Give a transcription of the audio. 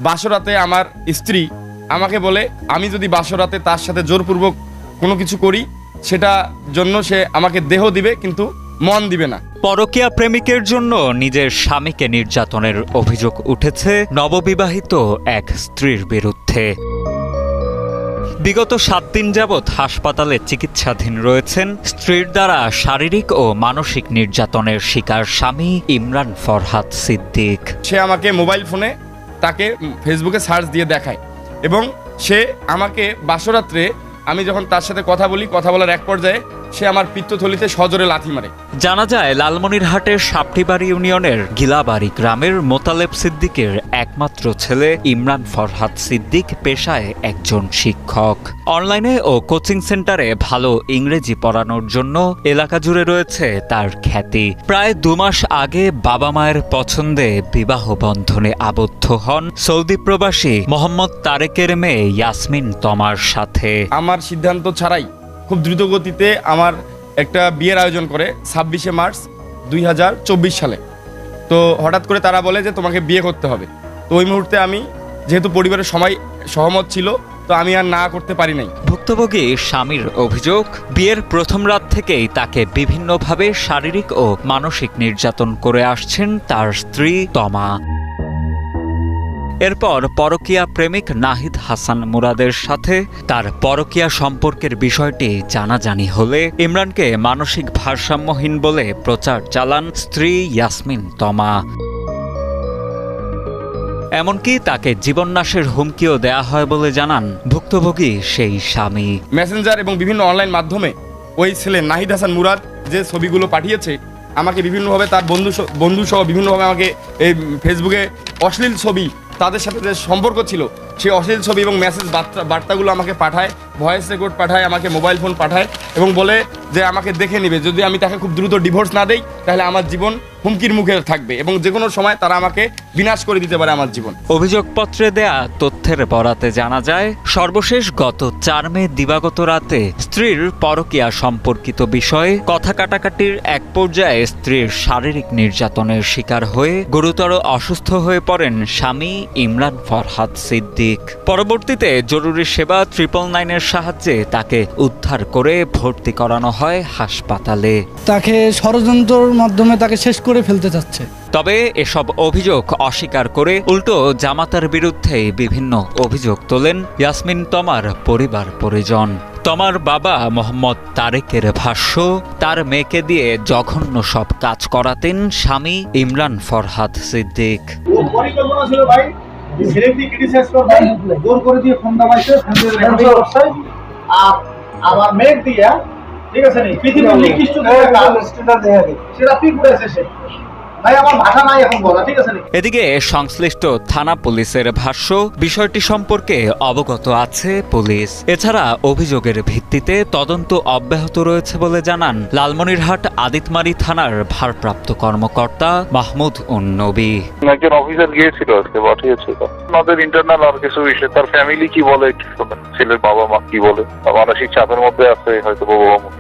বাসরাতে আমার স্ত্রী আমাকে বলে আমি যদি বাসরাতে তার সাথে জোরপূর্বক কোনো কিছু করি সেটা জন্য সে আমাকে দেহ দিবে কিন্তু মন দিবে না। পরকীয়া প্রেমিকের জন্য নিজের স্বামীকে নির্যাতনের অভিযোগ উঠেছে নববিবাহিত এক স্ত্রীর বিরুদ্ধে। বিগত 7 দিন যাবৎ হাসপাতালে চিকিৎসাধীন রয়েছেন স্ত্রীর দ্বারা শারীরিক ও মানসিক নির্যাতনের শিকার স্বামী ইমরান ফরহাদ সিদ্দিক। সে আমাকে মোবাইল ফোনে তাকে ফেসবুকে সার্চ দিয়ে দেখায় এবং সে আমাকে বাসরাত্রে আমি যখন তার সাথে কথা বলার এক পর্যায়ে সে আমার পিত্তথলিতে সজোরে লাথি মারে। জানা যায় লালমনিরহাটের সাপটিবাড়ি ইউনিয়নের গিলাবাড়ি গ্রামের মোতালেব সিদ্দিকের একমাত্র ছেলে ইমরান ফরহাদ সিদ্দিক পেশায় একজন শিক্ষক। অনলাইনে ও কোচিং সেন্টারে ভালো ইংরেজি পড়ানোর জন্য এলাকা জুড়ে রয়েছে তার খ্যাতি। প্রায় 2 মাস আগে বাবা মায়ের পছন্দে বিবাহ বন্ধনে আবদ্ধ হন সৌদি প্রবাসী মোহাম্মদ তারেকের মেয়ে ইয়াসমিন তমার সাথে। আমার সিদ্ধান্ত ছাড়াই খুব দ্রুত গতিতে আমার একটা বিয়ের আয়োজন করে 26শে মার্চ 2024 সালে। তো হঠাৎ করে তারা বলে যে তোমাকে বিয়ে করতে হবে। তো ওই মুহূর্তে আমি যেহেতু পরিবারের সবাই সহমত ছিল তো আমি আর না করতে পারি নাই। ভুক্তভোগী স্বামীর অভিযোগ, বিয়ের প্রথম রাত থেকেই তাকে বিভিন্নভাবে শারীরিক ও মানসিক নির্যাতন করে আসছেন তার স্ত্রী তমা। এরপর পরকীয়া প্রেমিক নাহিদ হাসান মুরাদের সাথে তার পরকীয়া সম্পর্কের বিষয়টি জানাজানি হলে ইমরানকে মানসিক ভারসাম্যহীন বলে প্রচার চালান স্ত্রী ইয়াসমিন তমা। এমনকি তাকে জীবননাশের হুমকিও দেয়া হয় বলে জানান ভুক্তভোগী সেই স্বামী। মেসেঞ্জার এবং বিভিন্ন অনলাইন মাধ্যমে ওই ছেলে নাহিদ হাসান মুরাদ যে ছবিগুলো পাঠিয়েছে আমাকে বিভিন্নভাবে তার বন্ধু সহ বিভিন্নভাবে আমাকে এই ফেসবুকে অশ্লীল ছবি, তাদের সাথে যে সম্পর্ক ছিল সেই অশ্লীল ছবি এবং মেসেজ বার্তাগুলো আমাকে পাঠায়, ভয়েস রেকর্ড পাঠায়, আমাকে মোবাইল ফোন পাঠায় এবং বলে যে আমাকে দেখে নেবে, যদি আমি তাকে খুব দ্রুত ডিভোর্স না দেই তাহলে আমার জীবন হুমকির মুখে থাকবে এবং যে কোনো সময় তারা আমাকে বিনাশ করে দিতে পারে আমার জীবন। অভিযোগপত্রে দেয়া তথ্যের বরাতে জানা যায় সর্বশেষ গত 4 মে দিবাগত রাতে স্ত্রীর পরকীয়া সম্পর্কিত বিষয়ে কথা কাটাকাটির এক পর্যায়ে স্ত্রীর শারীরিক নির্যাতনের শিকার হয়ে গুরুতর অসুস্থ হয়ে পড়েন স্বামী ইমরান ফরহাদ সিদ্দিক। পরবর্তীতে জরুরি সেবা 999-এর সাহায্যে তাকে উদ্ধার করে ভর্তি করানো হয় হাসপাতালে। তাকে ষড়যন্ত্রের মাধ্যমে তাকে শেষ করে ফেলতে চাচ্ছে। তবে এসব অভিযোগ অস্বীকার করে উল্টো জামাতার বিরুদ্ধে বিভিন্ন অভিযোগ তোলেন ইয়াসমিন তমার পরিবার পরিজন। তমার বাবা মোহাম্মদ তারেকের ভাষ্য, তার মেয়েকে দিয়ে জঘন্য সব কাজ করাতেন স্বামী ইমরান ফরহাদ সিদ্দিক। আমার মেঘ দিয়া ঠিক আছে নি পৃথিবীর নিকৃষ্ট সেটা তুই করেছে সে ভাই, আমার ভাষা নাই এখন বলা, ঠিক আছে নি। এদিকে সংশ্লিষ্ট থানা পুলিশের ভাষ্য, বিষয়টি সম্পর্কে অবগত আছে পুলিশ। এছাড়া অভিযোগের ভিত্তিতে তদন্ত অব্যাহত রয়েছে বলে জানান লালমনিরহাট আদিতমারি থানার ভারপ্রাপ্ত কর্মকর্তা মাহমুদ উন নবী। একজন অফিসার গিয়েছিল আজকে, পাঠিয়েছিল আমাদের ইন্টারনাল আর কিছু বিষয়, তার ফ্যামিলি কি বলে একটু শোনেন, ছেলের বাবা মা কি বলে, মানসিক চাপের মধ্যে আছে হয়তো বাবা মা।